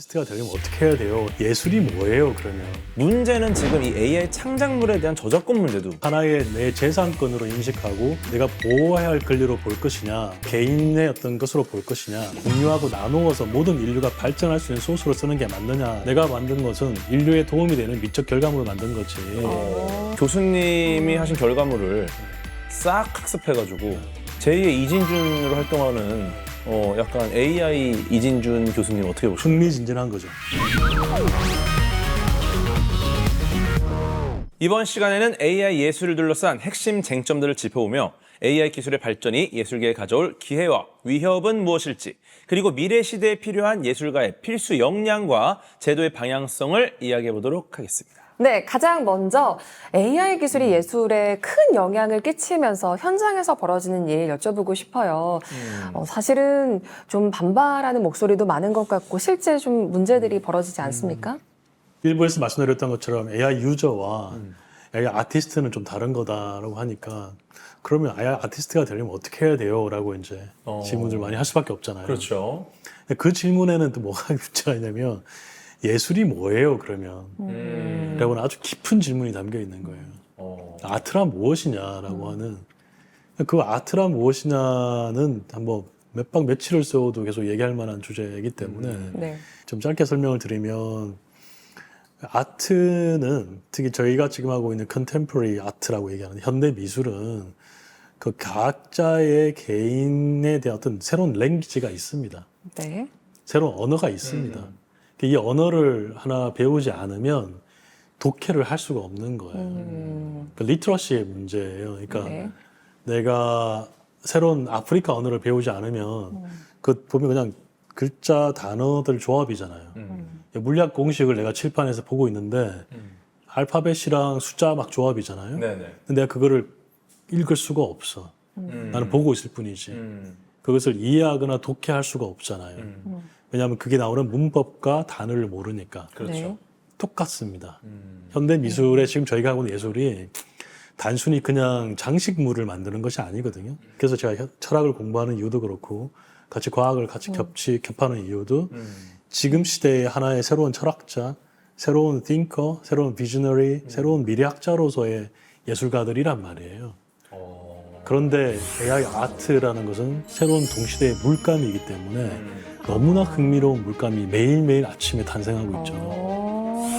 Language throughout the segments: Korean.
아티스트가 되려면 어떻게 해야 돼요? 예술이 뭐예요, 그러면? 문제는 지금 이 AI 창작물에 대한 저작권 문제도 하나의 내 재산권으로 인식하고 내가 보호해야 할 권리로 볼 것이냐, 개인의 어떤 것으로 볼 것이냐, 공유하고 나누어서 모든 인류가 발전할 수 있는 소스로 쓰는 게 맞느냐. 내가 만든 것은 인류에 도움이 되는 미적 결과물을 만든 거지. 교수님이 하신 결과물을 싹 학습해가지고 제2의 이진준으로 활동하는 약간 AI 이진준 교수님 어떻게 보십니까? 흥미진진한 거죠. 이번 시간에는 AI 예술을 둘러싼 핵심 쟁점들을 짚어보며 AI 기술의 발전이 예술계에 가져올 기회와 위협은 무엇일지, 그리고 미래 시대에 필요한 예술가의 필수 역량과 제도의 방향성을 이야기해 보도록 하겠습니다. 네, 가장 먼저 AI 기술이 예술에 큰 영향을 끼치면서 현장에서 벌어지는 일 여쭤보고 싶어요. 사실은 좀 반발하는 목소리도 많은 것 같고 실제 좀 문제들이 벌어지지 않습니까? 일부에서 말씀드렸던 것처럼 AI 유저와 AI 아티스트는 좀 다른 거다라고 하니까 그러면 AI 아티스트가 되려면 어떻게 해야 돼요? 라고 이제 질문을 많이 할 수밖에 없잖아요. 그렇죠. 그 질문에는 또 뭐가 문제가 있냐면 예술이 뭐예요, 그러면? 라고는 아주 깊은 질문이 담겨 있는 거예요. 아트란 무엇이냐라고 하는 그 아트란 무엇이냐는 한번 몇 박 며칠을 써도 계속 얘기할 만한 주제이기 때문에 네. 좀 짧게 설명을 드리면 아트는 특히 저희가 지금 하고 있는 컨템포러리 아트라고 얘기하는 현대 미술은 그 각자의 개인에 대한 어떤 새로운 랭귀지가 있습니다. 네. 새로운 언어가 있습니다. 이 언어를 하나 배우지 않으면 독해를 할 수가 없는 거예요. 그 리트러시의 문제예요. 그러니까 네. 내가 새로운 아프리카 언어를 배우지 않으면 그 보면 그냥 글자 단어들 조합이잖아요. 물리학 공식을 내가 칠판에서 보고 있는데 알파벳이랑 숫자 막 조합이잖아요. 네네. 근데 내가 그거를 읽을 수가 없어. 나는 보고 있을 뿐이지. 그것을 이해하거나 독해할 수가 없잖아요. 왜냐하면 그게 나오는 문법과 단어를 모르니까. 그렇죠. 네. 똑같습니다. 현대 미술에 지금 저희가 하고 있는 예술이 단순히 그냥 장식물을 만드는 것이 아니거든요. 그래서 제가 철학을 공부하는 이유도 그렇고 같이 과학을 같이 겹하는 이유도 지금 시대의 하나의 새로운 철학자, 새로운 띵커, 새로운 비저너리, 새로운 미래학자로서의 예술가들이란 말이에요. 그런데 AI 아트라는 것은 새로운 동시대의 물감이기 때문에 너무나 흥미로운 물감이 매일매일 아침에 탄생하고 있죠.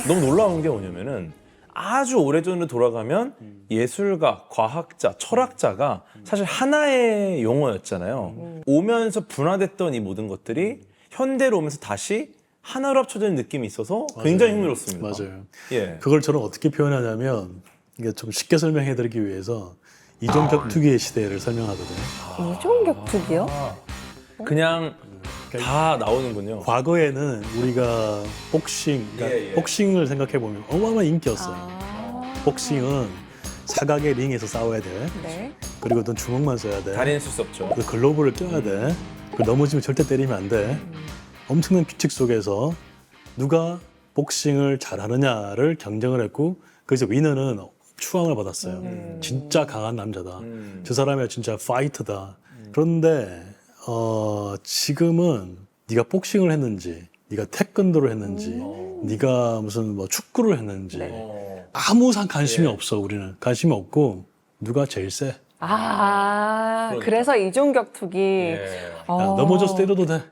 너무 놀라운 게 뭐냐면은 아주 오래전으로 돌아가면 예술가, 과학자, 철학자가 사실 하나의 용어였잖아요. 오면서 분화됐던 이 모든 것들이 현대로 오면서 다시 하나로 합쳐지는 느낌이 있어서 굉장히 흥미롭습니다. 맞아요. 예. 그걸 저는 어떻게 표현하냐면 이게 좀 쉽게 설명해 드리기 위해서 이종 격투기의 시대를 설명하거든요. 이종 격투기요? 그냥 다 나오는군요. 과거에는 우리가 복싱, 그러니까 예, 예. 복싱을 생각해 보면 어마어마한 인기였어요. 복싱은 사각의 링에서 싸워야 돼. 네. 그리고 넌 주먹만 써야 돼. 다리는 쓸 수 없죠. 그 글러브를 껴야 돼. 그 넘어지면 절대 때리면 안 돼. 엄청난 규칙 속에서 누가 복싱을 잘하느냐를 경쟁을 했고 그래서 위너는 추앙을 받았어요. 진짜 강한 남자다. 저 사람이 진짜 파이터다. 그런데 지금은 네가 복싱을 했는지, 네가 태권도를 했는지, 네가 무슨 뭐 축구를 했는지 아무 관심이 없어. 우리는 관심이 없고 누가 제일 세. 그래서 이종 격투기. 예. 야, 넘어져서 때려도 돼.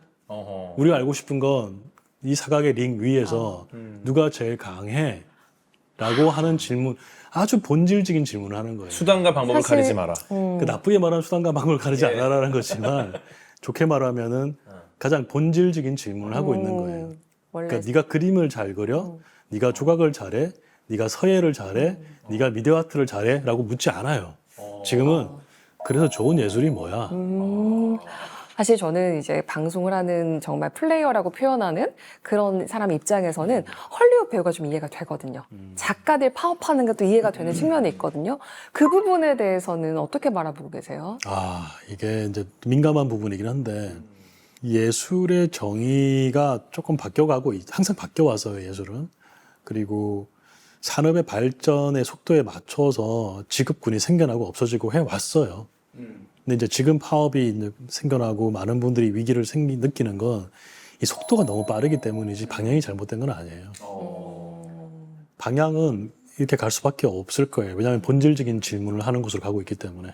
우리가 알고 싶은 건 이 사각의 링 위에서 누가 제일 강해? 라고 하는 질문, 아주 본질적인 질문을 하는 거예요. 수단과 방법을 사실- 가리지 마라. 그 나쁘게 말하면 수단과 방법을 가리지 않아라는 거지만 좋게 말하면은 가장 본질적인 질문을 하고 있는 거예요. 원래 그러니까 네가 그림을 잘 그려, 네가 조각을 잘해, 네가 서예를 잘해, 네가 미디어 아트를 잘해 라고 묻지 않아요. 지금은 그래서 좋은 예술이 뭐야? 사실 저는 이제 방송을 하는 정말 플레이어라고 표현하는 그런 사람 입장에서는 헐리우드 배우가 좀 이해가 되거든요. 작가들 파업하는 것도 이해가 되는 측면이 있거든요. 그 부분에 대해서는 어떻게 바라보고 계세요? 이게 이제 민감한 부분이긴 한데 예술의 정의가 조금 바뀌어가고 항상 바뀌어와서 예술은 그리고 산업의 발전의 속도에 맞춰서 직업군이 생겨나고 없어지고 해왔어요. 근데 이제 지금 파업이 이제 생겨나고 많은 분들이 위기를 느끼는 건 이 속도가 너무 빠르기 때문이지 방향이 잘못된 건 아니에요. 방향은 이렇게 갈 수밖에 없을 거예요. 왜냐하면 본질적인 질문을 하는 곳으로 가고 있기 때문에.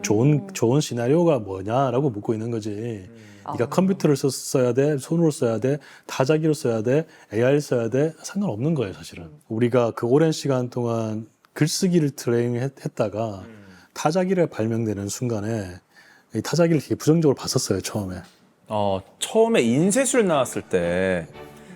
좋은 시나리오가 뭐냐라고 묻고 있는 거지. 네가 컴퓨터를 써야 돼, 손으로 써야 돼, 타자기로 써야 돼, AI를 써야 돼, 상관없는 거예요, 사실은. 우리가 그 오랜 시간 동안 글쓰기를 트레이닝했다가 타자기를 발명되는 순간에 이 타자기를 되게 부정적으로 봤었어요, 처음에. 처음에 인쇄술 나왔을 때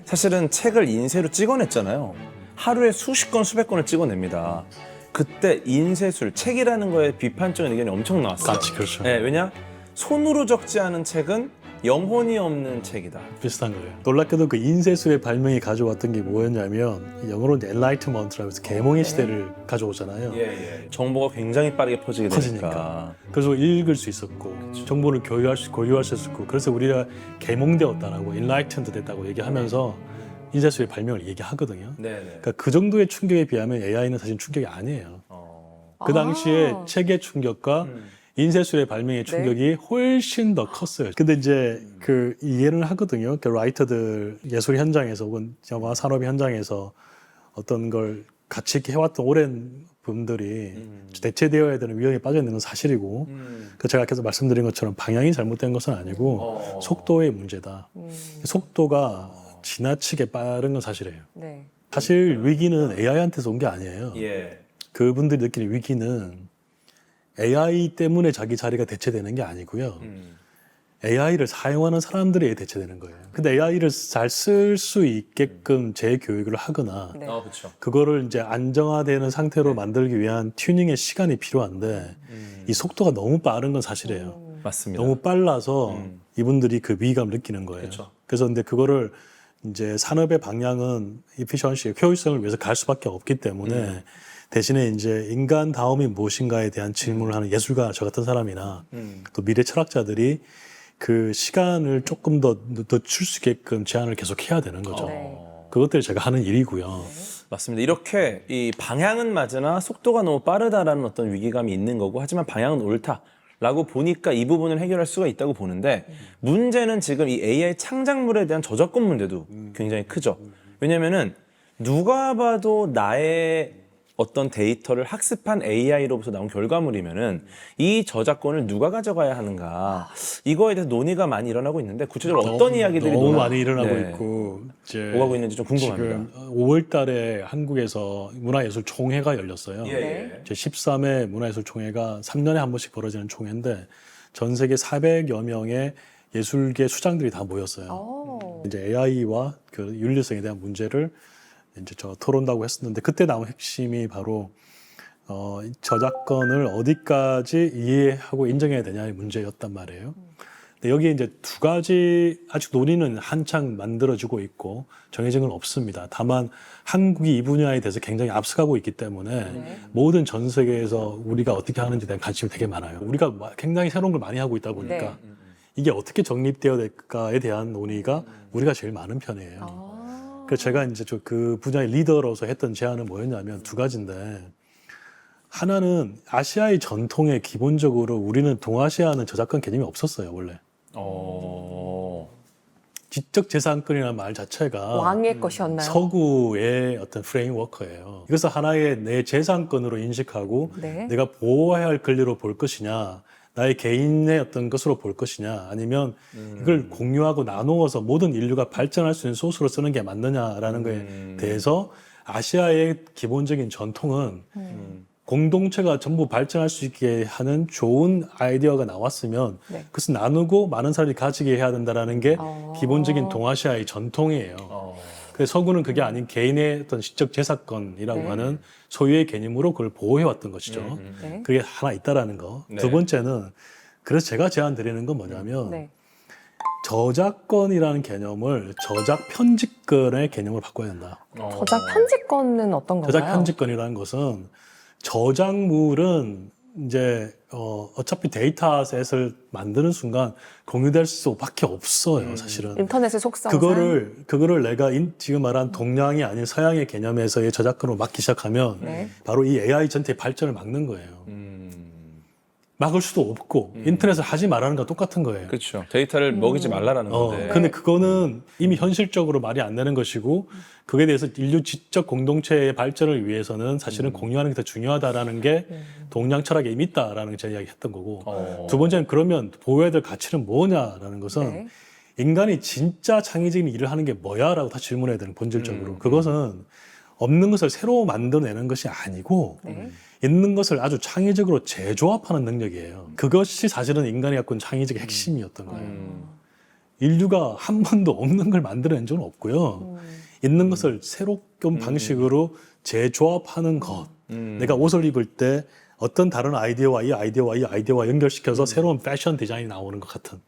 사실은 책을 인쇄로 찍어냈잖아요. 하루에 수십 건, 수백 건을 찍어냅니다. 그때 인쇄술, 책이라는 거에 비판적인 의견이 엄청 나왔어요. 같이, 그렇죠. 네, 왜냐? 손으로 적지 않은 책은 영혼이 없는 책이다. 비슷한 거예요. 놀랍게도 그 인쇄술의 발명이 가져왔던 게 뭐였냐면 영어로는 Enlightenment라고 해서 계몽의 시대를 가져오잖아요. 정보가 굉장히 빠르게 퍼지게 되니까. 퍼지니까. 그래서 읽을 수 있었고 정보를 고유할 수 있었고 그래서 우리가 계몽되었다라고 Enlightened 됐다고 얘기하면서 인쇄술의 발명을 얘기하거든요. 그러니까 그 정도의 충격에 비하면 AI는 사실 충격이 아니에요. 그 당시에 책의 충격과 인쇄술의 발명의 충격이 훨씬 더 컸어요. 근데 이제 그 이해를 하거든요. 그 라이터들 예술 현장에서 혹은 영화 산업 현장에서 어떤 걸 같이 이렇게 해왔던 오랜 분들이 대체되어야 되는 위험에 빠져 있는 건 사실이고, 그 제가 계속 말씀드린 것처럼 방향이 잘못된 것은 아니고 속도의 문제다. 속도가 지나치게 빠른 건 사실이에요. 네. 사실 위기는 AI한테서 온 게 아니에요. 그분들이 느끼는 위기는 AI 때문에 자기 자리가 대체되는 게 아니고요. AI를 사용하는 사람들이 대체되는 거예요. 근데 AI를 잘 쓸 수 있게끔 재교육을 하거나 네. 그렇죠. 그거를 이제 안정화되는 상태로 만들기 위한 튜닝의 시간이 필요한데 이 속도가 너무 빠른 건 사실이에요. 맞습니다. 너무 빨라서 이분들이 그 위기감을 느끼는 거예요. 그렇죠. 그래서 근데 그거를 이제 산업의 방향은 efficiency, 효율성을 위해서 갈 수밖에 없기 때문에 대신에 이제 인간 다움이 무엇인가에 대한 질문을 하는 예술가 저 같은 사람이나 또 미래 철학자들이 그 시간을 조금 더 늦출 수 있게끔 제안을 계속 해야 되는 거죠. 그것들이 제가 하는 일이고요. 맞습니다. 이렇게 이 방향은 맞으나 속도가 너무 빠르다라는 어떤 위기감이 있는 거고, 하지만 방향은 옳다라고 보니까 이 부분을 해결할 수가 있다고 보는데, 문제는 지금 이 AI 창작물에 대한 저작권 문제도 굉장히 크죠. 왜냐면은 누가 봐도 나의 어떤 데이터를 학습한 AI로부터 나온 결과물이면은 이 저작권을 누가 가져가야 하는가, 이거에 대해서 논의가 많이 일어나고 있는데, 구체적으로 어떤 이야기들이 너무 많이 일어나고 네. 있고 이제 오가고 있는지 좀 궁금합니다. 지금 5월달에 한국에서 문화예술 총회가 열렸어요. 네. 제 13회 문화예술 총회가 3년에 한 번씩 벌어지는 총회인데 전 세계 400여 명의 예술계 수장들이 다 모였어요. 이제 AI와 그 윤리성에 대한 문제를 이제 저 토론다고 했었는데, 그때 나온 핵심이 바로 저작권을 어디까지 이해하고 인정해야 되냐의 문제였단 말이에요. 근데 여기에 이제 두 가지 아직 논의는 한창 만들어지고 있고 정해진 건 없습니다. 다만 한국이 이 분야에 대해서 굉장히 앞서가고 있기 때문에 모든 전 세계에서 우리가 어떻게 하는지에 대한 관심이 되게 많아요. 우리가 굉장히 새로운 걸 많이 하고 있다 보니까 이게 어떻게 정립되어야 될까에 대한 논의가 우리가 제일 많은 편이에요. 그래서 제가 이제 그 분야의 리더로서 했던 제안은 뭐였냐면 두 가지인데, 하나는 아시아의 전통에 기본적으로 우리는 동아시아는 저작권 개념이 없었어요, 원래. 지적재산권이라는 말 자체가 왕의 것이었나요? 서구의 어떤 프레임워크예요. 그래서 하나의 내 재산권으로 인식하고 네. 내가 보호해야 할 권리로 볼 것이냐, 나의 개인의 어떤 것으로 볼 것이냐, 아니면 이걸 공유하고 나누어서 모든 인류가 발전할 수 있는 소스로 쓰는 게 맞느냐라는 거에 대해서 아시아의 기본적인 전통은 공동체가 전부 발전할 수 있게 하는 좋은 아이디어가 나왔으면 그것을 나누고 많은 사람이 가지게 해야 된다라는 게 기본적인 동아시아의 전통이에요. 그래서 서구는 그게 아닌 개인의 어떤 시적 재산권이라고 하는 소유의 개념으로 그걸 보호해왔던 것이죠. 그게 하나 있다라는 거. 두 번째는, 그래서 제가 제안 드리는 건 뭐냐면 저작권이라는 개념을 저작 편집권의 개념으로 바꿔야 된다. 저작 편집권은 어떤 건가요? 저작 편집권이라는 것은 저작물은 이제 어차피 데이터셋을 만드는 순간 공유될 수밖에 없어요, 사실은. 인터넷의 속성상. 그거를 내가 지금 말한 동양이 아닌 서양의 개념에서의 저작권으로 막기 시작하면 바로 이 AI 전체의 발전을 막는 거예요. 막을 수도 없고 인터넷을 하지 말라는 거 똑같은 거예요. 그렇죠. 데이터를 먹이지 말라라는 건데. 근데 그거는 이미 현실적으로 말이 안 되는 것이고 그거에 대해서 인류 지적 공동체의 발전을 위해서는 사실은 공유하는 게 더 중요하다라는 게 동양 철학에 이미 있다라는 제 이야기 했던 거고 두 번째는 그러면 보호해야 될 가치는 뭐냐라는 것은 네. 인간이 진짜 창의적인 일을 하는 게 뭐야? 라고 다 질문해야 되는 본질적으로. 그것은 없는 것을 새로 만들어내는 것이 아니고 네. 있는 것을 아주 창의적으로 재조합하는 능력이에요. 그것이 사실은 인간이 갖고 있는 창의적인 핵심이었던 거예요. 인류가 한 번도 없는 걸 만들어낸 적은 없고요. 있는 것을 새로운 방식으로 재조합하는 것. 내가 옷을 입을 때 어떤 다른 아이디어와 이 아이디어와 이 아이디어와 연결시켜서 새로운 패션 디자인이 나오는 것 같은.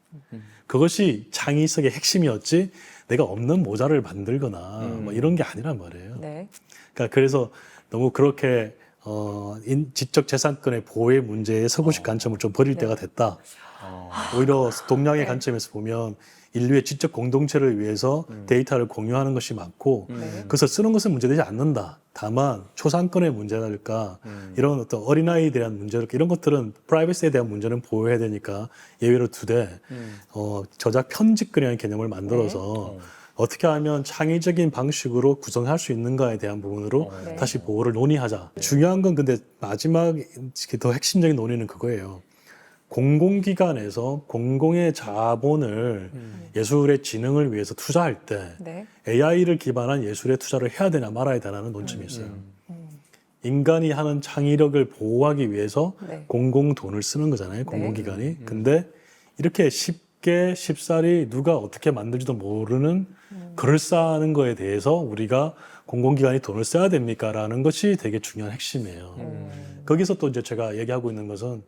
그것이 창의성의 핵심이었지 내가 없는 모자를 만들거나 뭐 이런 게 아니란 말이에요. 네. 그러니까 그래서 너무 그렇게 지적 재산권의 보호의 문제에 서구식 관점을 좀 버릴 때가 됐다. 오히려 동양의 관점에서 보면 인류의 지적 공동체를 위해서 데이터를 공유하는 것이 많고 그래서 쓰는 것은 문제되지 않는다. 다만 초상권의 문제랄까 이런 어떤 어린아이에 대한 문제랄까 이런 것들은 프라이버시에 대한 문제는 보호해야 되니까 예외로 두되 저작 편집권이라는 개념을 만들어서 어떻게 하면 창의적인 방식으로 구성할 수 있는가에 대한 부분으로 네. 다시 보호를 논의하자. 중요한 건 근데 마지막 더 핵심적인 논의는 그거예요. 공공기관에서 공공의 자본을 예술의 진흥을 위해서 투자할 때 네. AI를 기반한 예술에 투자를 해야 되나 말아야 되나는 논점이 있어요. 인간이 하는 창의력을 보호하기 위해서 네. 공공 돈을 쓰는 거잖아요. 공공기관이. 근데 이렇게 쉽게 쉽사리 누가 어떻게 만들지도 모르는 글을 쌓는 거에 대해서 우리가 공공기관이 돈을 써야 됩니까? 라는 것이 되게 중요한 핵심이에요. 거기서 또 이제 제가 얘기하고 있는 것은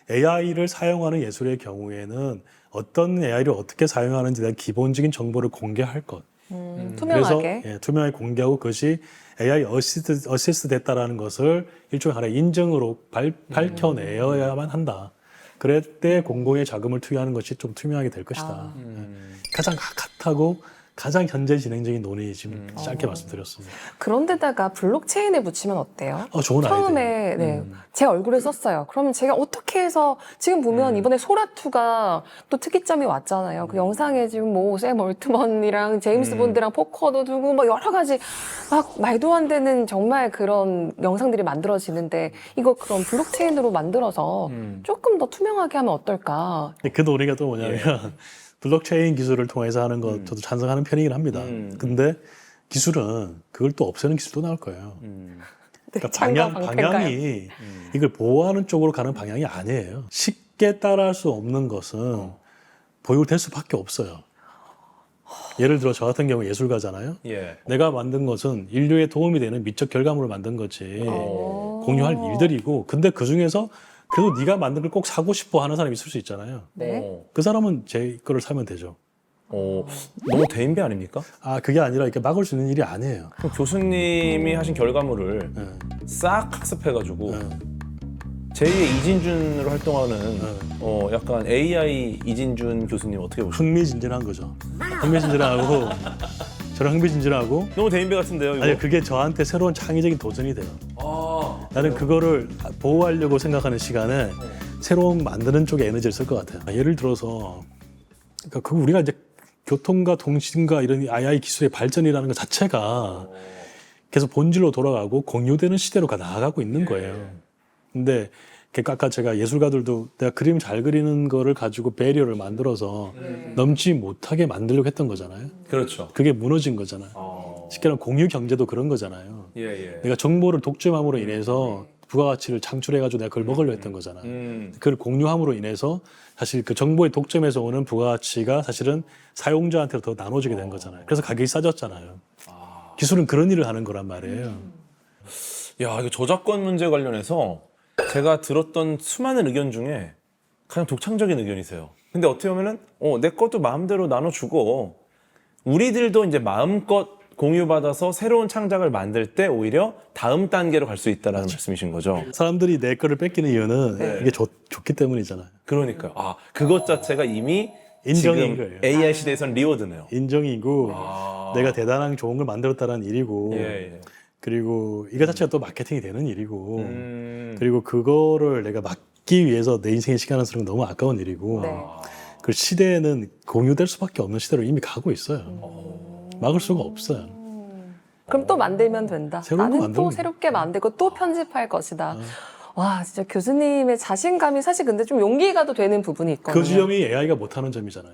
AI를 사용하는 예술의 경우에는 어떤 AI를 어떻게 사용하는지에 대한 기본적인 정보를 공개할 것. 투명하게. 그래서 투명하게 공개하고 그것이 AI 어시스트 됐다라는 것을 일종의 하나의 인정으로 밝혀내야만 한다. 그럴 때 공공의 자금을 투여하는 것이 좀 투명하게 될 것이다. 가장 핫하고 가장 현재 진행적인 논의 지금 짧게 말씀드렸습니다. 그런데다가 블록체인에 붙이면 어때요? 좋은 아이디어. 처음에 네, 제 얼굴을 썼어요. 그러면 제가 어떻게 해서 지금 보면 이번에 소라2가 또 특이점이 왔잖아요. 그 영상에 지금 뭐 샘 올트먼이랑 제임스 본드랑 포커도 두고 뭐 여러 가지 막 말도 안 되는 정말 그런 영상들이 만들어지는데 이거 그런 블록체인으로 만들어서 조금 더 투명하게 하면 어떨까? 그 논의가 또 뭐냐면 블록체인 기술을 통해서 하는 것 저도 찬성하는 편이긴 합니다. 근데 기술은 그걸 또 없애는 기술도 나올 거예요. 그러니까 방향이 이걸 보호하는 쪽으로 가는 방향이 아니에요. 쉽게 따라할 수 없는 것은 보육될 수밖에 없어요. 예를 들어 저 같은 경우 예술가잖아요. 예. 내가 만든 것은 인류에 도움이 되는 미적 결과물을 만든 거지. 공유할 일들이고 근데 그중에서 그래도 네가 만든 걸 꼭 사고 싶어 하는 사람이 있을 수 있잖아요. 네. 그 사람은 제 거를 사면 되죠. 너무 대인배 아닙니까? 그게 아니라 이렇게 막을 수 있는 일이 아니에요. 그럼 교수님이 하신 결과물을 싹 학습해가지고 제2의 이진준으로 활동하는 약간 AI 이진준 교수님 어떻게 보세요? 흥미진진한 거죠. 흥미진진하고 저는 흥미진진하고 너무 대인배 같은데요, 이거? 아니 그게 저한테 새로운 창의적인 도전이 돼요. 나는 그거를 보호하려고 생각하는 시간에 새로운 만드는 쪽에 에너지를 쓸 것 같아요. 예를 들어서 그러니까 우리가 이제 교통과 통신과 이런 AI 기술의 발전이라는 것 자체가 계속 본질로 돌아가고 공유되는 시대로 나아가고 있는 거예요. 근데 아까 제가 예술가들도 내가 그림 잘 그리는 거를 가지고 배리어를 만들어서 넘지 못하게 만들려고 했던 거잖아요. 그렇죠. 그게 무너진 거잖아요. 쉽게 말하면 공유 경제도 그런 거잖아요. 예. 내가 정보를 독점함으로 인해서 부가가치를 창출해가지고 내가 그걸 먹으려 했던 거잖아. 그걸 공유함으로 인해서 사실 그 정보의 독점에서 오는 부가가치가 사실은 사용자한테 더 나눠지게 된 거잖아요. 그래서 가격이 싸졌잖아요. 기술은 그런 일을 하는 거란 말이에요. 야, 이거 저작권 문제 관련해서 제가 들었던 수많은 의견 중에 가장 독창적인 의견이세요. 근데 어떻게 보면은 내 것도 마음대로 나눠주고 우리들도 이제 마음껏 공유받아서 새로운 창작을 만들 때 오히려 다음 단계로 갈 수 있다는 말씀이신 거죠. 사람들이 내 거를 뺏기는 이유는 이게 좋기 때문이잖아요. 그러니까요. 그것 자체가 이미 인정인 지금 거예요. AI 시대에선 리워드네요. 인정이고 내가 대단한 좋은 걸 만들었다는 일이고 예. 그리고 이거 자체가 또 마케팅이 되는 일이고 그리고 그거를 내가 막 받기 위해서 내 인생의 시간을 쓰는 건 너무 아까운 일이고 네. 그 시대에는 공유될 수밖에 없는 시대로 이미 가고 있어요. 막을 수가 없어요. 그럼 또 만들면 된다. 새로운 거 나는 만들면 또 새롭게 만들고 또 편집할 것이다. 어. 와, 진짜 교수님의 자신감이 사실 근데 좀 용기가 또 되는 부분이 있거든요. 그 지점이 AI가 못하는 점이잖아요.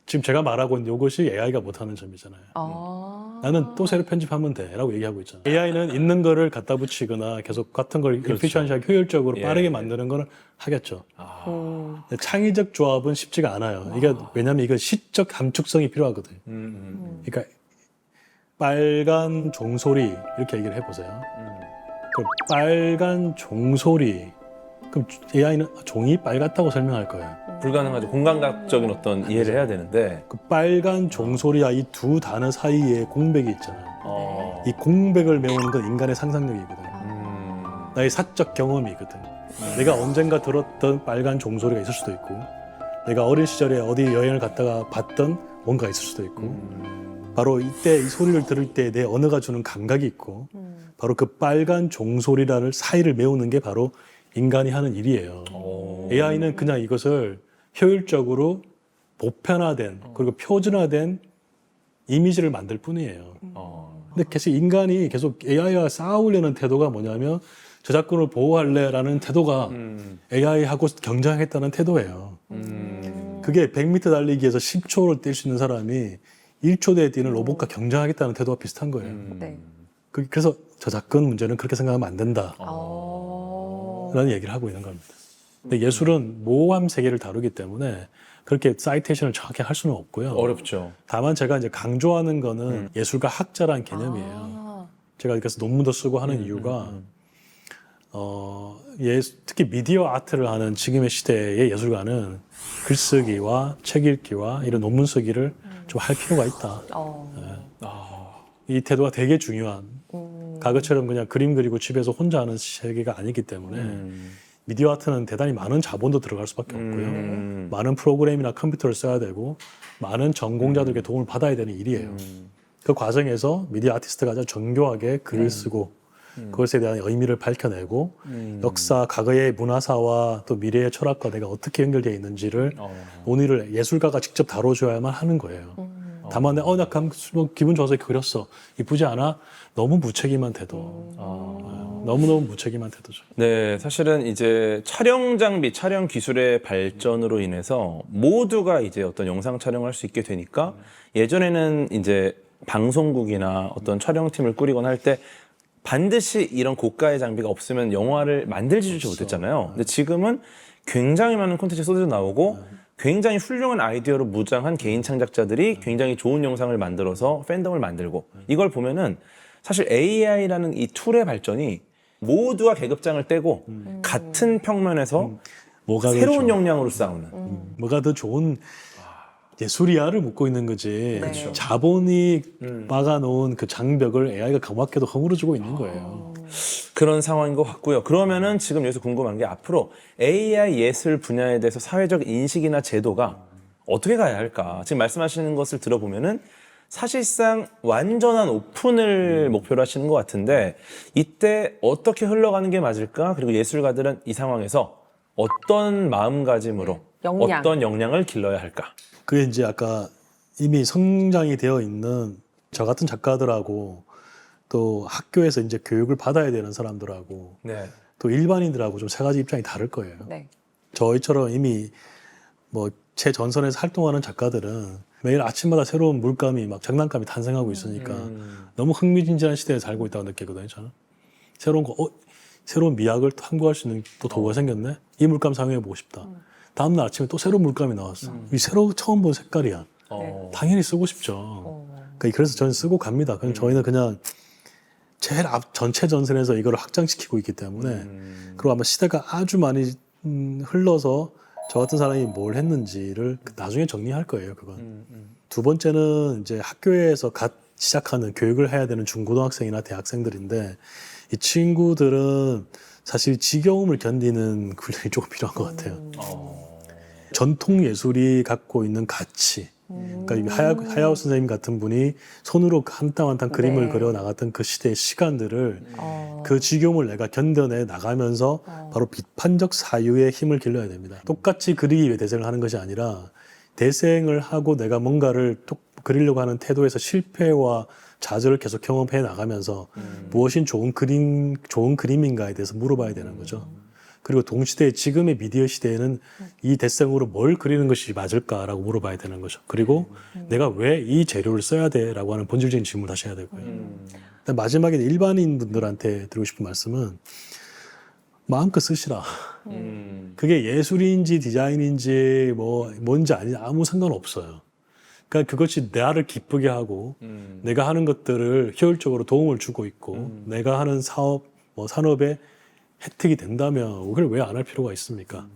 지금 제가 말하고 있는 이것이 AI가 못하는 점이잖아요. 아. 나는 또 새로 편집하면 돼라고 얘기하고 있잖아요. AI는 있는 거를 갖다 붙이거나 계속 같은 걸 에피션시하게 효율적으로 예. 빠르게 만드는 거는 하겠죠. 음. 근데 창의적 조합은 쉽지가 않아요. 이게 왜냐하면 이거 시적 감축성이 필요하거든요. 그러니까 빨간 종소리 이렇게 얘기를 해보세요. 그 빨간 종소리 그럼 AI는 종이 빨갛다고 설명할 거예요. 불가능하죠. 공감각적인 어떤 이해를 해야 되는데. 그 빨간 종소리와 이 두 단어 사이에 공백이 있잖아요. 이 공백을 메우는 건 인간의 상상력이거든요. 나의 사적 경험이거든. 내가 언젠가 들었던 빨간 종소리가 있을 수도 있고 내가 어린 시절에 어디 여행을 갔다가 봤던 뭔가 있을 수도 있고 바로 이때 이 소리를 들을 때 내 언어가 주는 감각이 있고 바로 그 빨간 종소리라는 사이를 메우는 게 바로 인간이 하는 일이에요. AI는 그냥 이것을 효율적으로 보편화된 그리고 표준화된 이미지를 만들 뿐이에요. 근데 계속 인간이 계속 AI와 싸우려는 태도가 뭐냐면 저작권을 보호할래라는 태도가 AI하고 경쟁하겠다는 태도예요. 그게 100m 달리기에서 10초를 뛸 수 있는 사람이 1초대에 뛰는 로봇과 경쟁하겠다는 태도와 비슷한 거예요. 네. 그래서 저작권 문제는 그렇게 생각하면 안 된다. 어. 라는 얘기를 하고 있는 겁니다. 근데 예술은 모호함 세계를 다루기 때문에 그렇게 사이테이션을 정확히 할 수는 없고요. 어렵죠. 다만 제가 이제 강조하는 거는 예술가 학자라는 개념이에요. 아. 제가 그래서 논문도 쓰고 하는 이유가 특히 미디어 아트를 하는 지금의 시대의 예술가는 글쓰기와 책 읽기와 이런 논문 쓰기를 좀 할 필요가 있다. 이 태도가 되게 중요한 과거처럼 그냥 그림 그리고 집에서 혼자 하는 세계가 아니기 때문에 미디어 아트는 대단히 많은 자본도 들어갈 수밖에 없고요. 많은 프로그램이나 컴퓨터를 써야 되고 많은 전공자들에게 도움을 받아야 되는 일이에요. 그 과정에서 미디어 아티스트가 아주 정교하게 글을 쓰고 그것에 대한 의미를 밝혀내고 역사, 과거의 문화사와 또 미래의 철학과 내가 어떻게 연결되어 있는지를 논의를 예술가가 직접 다뤄줘야만 하는 거예요. 다만 나 기분 좋아서 그렸어. 이쁘지 않아? 너무 무책임한 태도. 너무너무 무책임한 태도죠. 네, 사실은 이제 촬영 장비, 촬영 기술의 발전으로 인해서 모두가 이제 어떤 영상 촬영을 할 수 있게 되니까 예전에는 이제 방송국이나 어떤 촬영팀을 꾸리거나 할 때 반드시 이런 고가의 장비가 없으면 영화를 만들지 못했잖아요. 근데 지금은 굉장히 많은 콘텐츠 쏟아져 나오고 굉장히 훌륭한 아이디어로 무장한 개인 창작자들이 굉장히 좋은 영상을 만들어서 팬덤을 만들고 이걸 보면은 사실 AI라는 이 툴의 발전이 모두가 계급장을 떼고 같은 평면에서 뭐가 더 새로운 좋은- 역량으로 싸우는 뭐가 더 좋은 예술이야를 묻고 있는 거지. 그렇죠. 자본이 막아놓은 그 장벽을 AI가 고맙게도 허물어주고 있는 거예요. 그런 상황인 것 같고요. 그러면은 지금 여기서 궁금한 게 앞으로 AI 예술 분야에 대해서 사회적 인식이나 제도가 어떻게 가야 할까? 지금 말씀하시는 것을 들어보면은 사실상 완전한 오픈을 목표로 하시는 것 같은데 이때 어떻게 흘러가는 게 맞을까? 그리고 예술가들은 이 상황에서 어떤 마음가짐으로 역량. 어떤 역량을 길러야 할까? 그게 이제 아까 이미 성장이 되어 있는 저 같은 작가들하고 또 학교에서 이제 교육을 받아야 되는 사람들하고 네. 또 일반인들하고 좀 세 가지 입장이 다를 거예요. 네. 저희처럼 이미 뭐 최전선에서 활동하는 작가들은 매일 아침마다 새로운 물감이 막 장난감이 탄생하고 있으니까 너무 흥미진진한 시대에 살고 있다고 느끼거든요. 저는 새로운 미학을 탐구할 수 있는 또 도구가 생겼네. 이 물감 사용해 보고 싶다. 다음 날 아침에 또 새로운 물감이 나왔어. 이 새로 처음 본 색깔이야. 당연히 쓰고 싶죠. 그래서 저는 쓰고 갑니다. 그냥 저희는 그냥 제일 전체 전선에서 이걸 확장시키고 있기 때문에 그리고 아마 시대가 아주 많이 흘러서 저 같은 사람이 뭘 했는지를 나중에 정리할 거예요. 그건. 두 번째는 이제 학교에서 갓 시작하는 교육을 해야 되는 중고등학생이나 대학생들인데 이 친구들은 사실 지겨움을 견디는 훈련이 조금 필요한 것 같아요. 전통 예술이 갖고 있는 가치, 그러니까 이 하야오 선생님 같은 분이 손으로 한 땀 한 땀 그림을 네. 그려 나갔던 그 시대의 시간들을 어. 그 지겨움을 내가 견뎌내 나가면서 바로 비판적 사유의 힘을 길러야 됩니다. 똑같이 그리기 위해 대생을 하는 것이 아니라 대생을 하고 내가 뭔가를 그리려고 하는 태도에서 실패와 좌절을 계속 경험해 나가면서 무엇이 좋은 그림인가에 대해서 물어봐야 되는 거죠. 그리고 동시대의 지금의 미디어 시대에는 이 대생으로 뭘 그리는 것이 맞을까라고 물어봐야 되는 거죠. 그리고 내가 왜 이 재료를 써야 돼라고 하는 본질적인 질문을 다시 해야 되고요. 마지막에 일반인 분들한테 드리고 싶은 말씀은 마음껏 쓰시라. 그게 예술인지 디자인인지 뭔지 아닌지 아무 상관없어요. 그러니까 그것이 나를 기쁘게 하고 내가 하는 것들을 효율적으로 도움을 주고 있고 내가 하는 산업에 혜택이 된다면 그걸 왜 안 할 필요가 있습니까?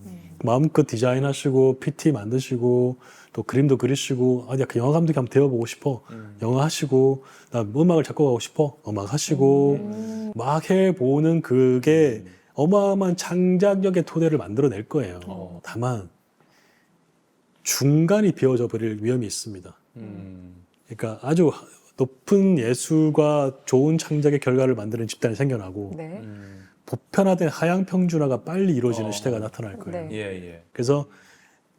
마음껏 디자인하시고 PT 만드시고 또 그림도 그리시고 그 영화 감독이 한번 되어보고 싶어. 영화 하시고 나 음악을 작곡하고 싶어. 음악 하시고 막 해보는 그게 어마어마한 창작력의 토대를 만들어낼 거예요. 다만 중간이 비워져 버릴 위험이 있습니다. 그러니까 아주 높은 예술과 좋은 창작의 결과를 만드는 집단이 생겨나고 네. 보편화된 하향 평준화가 빨리 이루어지는 시대가 나타날 거예요. 네. 예. 그래서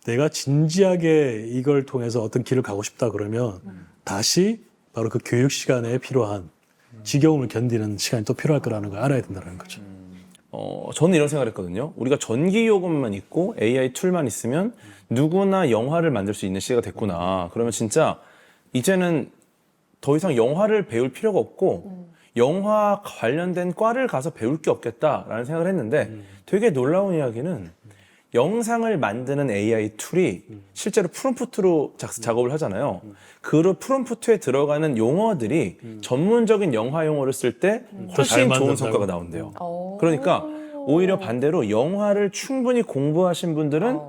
내가 진지하게 이걸 통해서 어떤 길을 가고 싶다 그러면 다시 바로 그 교육 시간에 필요한 지겨움을 견디는 시간이 또 필요할 거라는 걸 알아야 된다는 거죠. 저는 이런 생각을 했거든요. 우리가 전기 요금만 있고 AI 툴만 있으면 누구나 영화를 만들 수 있는 시대가 됐구나. 그러면 진짜 이제는 더 이상 영화를 배울 필요가 없고 영화 관련된 과를 가서 배울 게 없겠다라는 생각을 했는데 되게 놀라운 이야기는 영상을 만드는 AI 툴이 실제로 프롬프트로 작업을 하잖아요. 그 프롬프트에 들어가는 용어들이 전문적인 영화 용어를 쓸 때 잘 훨씬 좋은 만든다고. 성과가 나온대요. 어. 그러니까 오히려 반대로 영화를 충분히 공부하신 분들은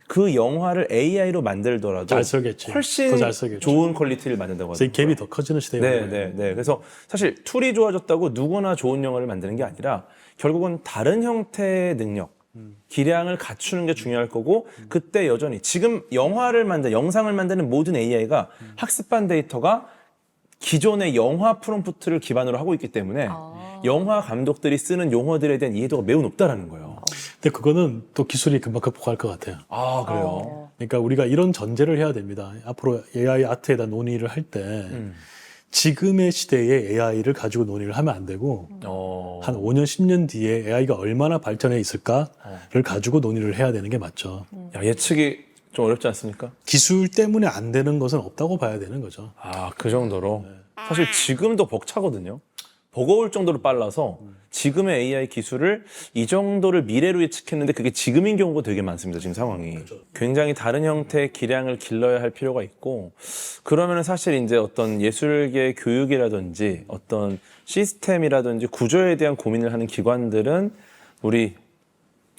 그 영화를 AI로 만들더라도 잘 쓰겠지. 훨씬 더 잘 쓰겠죠. 좋은 퀄리티를 만든다고 그래서 이 하더라고요. 갭이 더 커지는 시대가 네. 그래서 사실 툴이 좋아졌다고 누구나 좋은 영화를 만드는 게 아니라 결국은 다른 형태의 능력, 기량을 갖추는 게 중요할 거고 그때 여전히 지금 영상을 만드는 모든 AI가 학습한 데이터가 기존의 영화 프롬프트를 기반으로 하고 있기 때문에 영화 감독들이 쓰는 용어들에 대한 이해도가 매우 높다라는 거예요. 근데 그거는 또 기술이 금방 극복할 것 같아요. 아, 그래요? 그러니까 우리가 이런 전제를 해야 됩니다. 앞으로 AI 아트에 대한 논의를 할 때 지금의 시대에 AI를 가지고 논의를 하면 안 되고 한 5년, 10년 뒤에 AI가 얼마나 발전해 있을까를 가지고 논의를 해야 되는 게 맞죠. 야, 예측이 좀 어렵지 않습니까? 기술 때문에 안 되는 것은 없다고 봐야 되는 거죠. 아, 그 정도로? 사실 지금도 벅차거든요. 버거울 정도로 빨라서 지금의 AI 기술을 이 정도를 미래로 예측했는데 그게 지금인 경우가 되게 많습니다. 지금 상황이. 굉장히 다른 형태의 기량을 길러야 할 필요가 있고 그러면 사실 이제 어떤 예술계 교육이라든지 어떤 시스템이라든지 구조에 대한 고민을 하는 기관들은 우리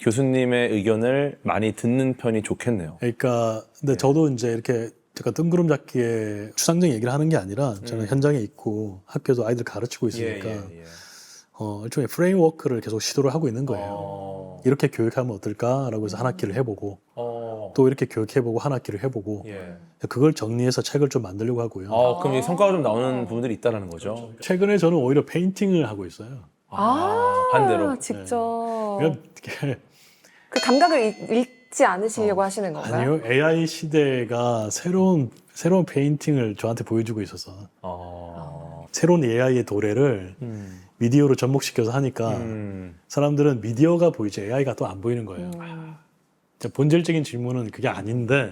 교수님의 의견을 많이 듣는 편이 좋겠네요. 그러니까 근데 저도 이제 이렇게 제가 뜬구름 잡기에 추상적인 얘기를 하는 게 아니라 저는 현장에 있고 학교에서 아이들 가르치고 있으니까 일종의 프레임워크를 계속 시도를 하고 있는 거예요. 이렇게 교육하면 어떨까라고 해서 한 학기를 해보고 또 이렇게 교육해보고 한 학기를 해보고 그걸 정리해서 책을 좀 만들려고 하고요. 그럼 이 성과가 좀 나오는 부분들이 있다는 거죠. 최근에 저는 오히려 페인팅을 하고 있어요. 반대로. 직접. 그러니까 그 감각을 잃지 않으시려고 하시는 건가요? 아니요, AI 시대가 새로운 페인팅을 저한테 보여주고 있어서 새로운 AI의 도래를 미디어로 접목시켜서 하니까 사람들은 미디어가 보이지 AI가 또 안 보이는 거예요. 본질적인 질문은 그게 아닌데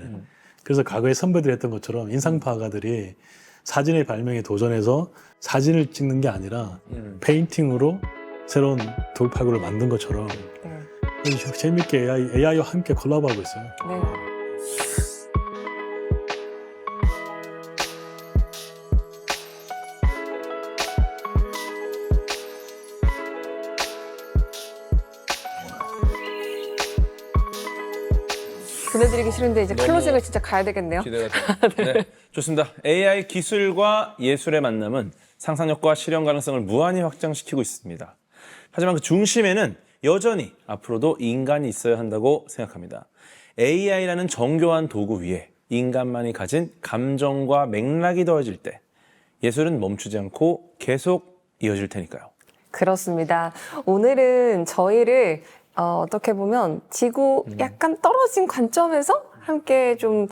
그래서 과거에 선배들이 했던 것처럼 인상파가들이 사진의 발명에 도전해서 사진을 찍는 게 아니라 페인팅으로 새로운 돌파구를 만든 것처럼 네. 재밌게 AI와 함께 콜라보하고 있어요. 네. 보내드리기 싫은데 이제 클로징을 진짜 가야 되겠네요. 기대가 돼요. 네, 좋습니다. AI 기술과 예술의 만남은 상상력과 실현 가능성을 무한히 확장시키고 있습니다. 하지만 그 중심에는 여전히 앞으로도 인간이 있어야 한다고 생각합니다. AI라는 정교한 도구 위에 인간만이 가진 감정과 맥락이 더해질 때 예술은 멈추지 않고 계속 이어질 테니까요. 그렇습니다. 오늘은 저희를 어떻게 보면 지구 약간 떨어진 관점에서 함께 좀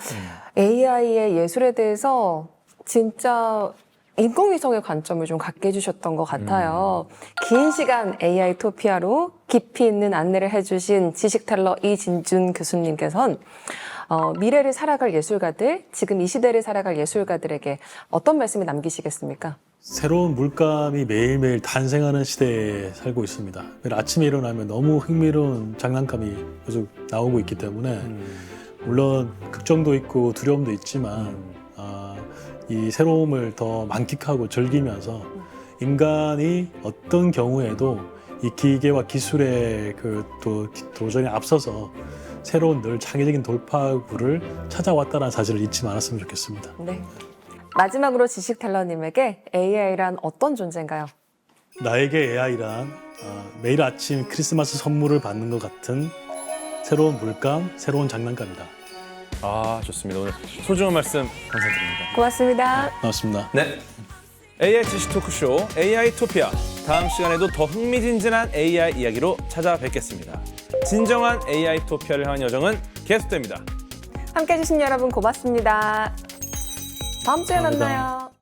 AI의 예술에 대해서 진짜 인공위성의 관점을 좀 갖게 해주셨던 것 같아요. 긴 시간 AI 토피아로 깊이 있는 안내를 해주신 지식텔러 이진준 교수님께서는 미래를 살아갈 예술가들, 지금 이 시대를 살아갈 예술가들에게 어떤 말씀을 남기시겠습니까? 새로운 물감이 매일매일 탄생하는 시대에 살고 있습니다. 매일 아침에 일어나면 너무 흥미로운 장난감이 계속 나오고 있기 때문에 물론 걱정도 있고 두려움도 있지만 이 새로움을 더 만끽하고 즐기면서 인간이 어떤 경우에도 이 기계와 기술의 또 도전에 앞서서 새로운 늘 창의적인 돌파구를 찾아왔다는 사실을 잊지 말았으면 좋겠습니다. 네. 마지막으로 지식텔러님에게 AI란 어떤 존재인가요? 나에게 AI란 매일 아침 크리스마스 선물을 받는 것 같은 새로운 물감, 새로운 장난감이다. 아, 좋습니다. 오늘 소중한 말씀 감사드립니다. 고맙습니다. 고맙습니다. 네. AI 지식 토크쇼 AI 토피아. 다음 시간에도 더 흥미진진한 AI 이야기로 찾아뵙겠습니다. 진정한 AI 토피아를 향한 여정은 계속됩니다. 함께 해주신 여러분 고맙습니다. 다음 주에 감사합니다. 만나요.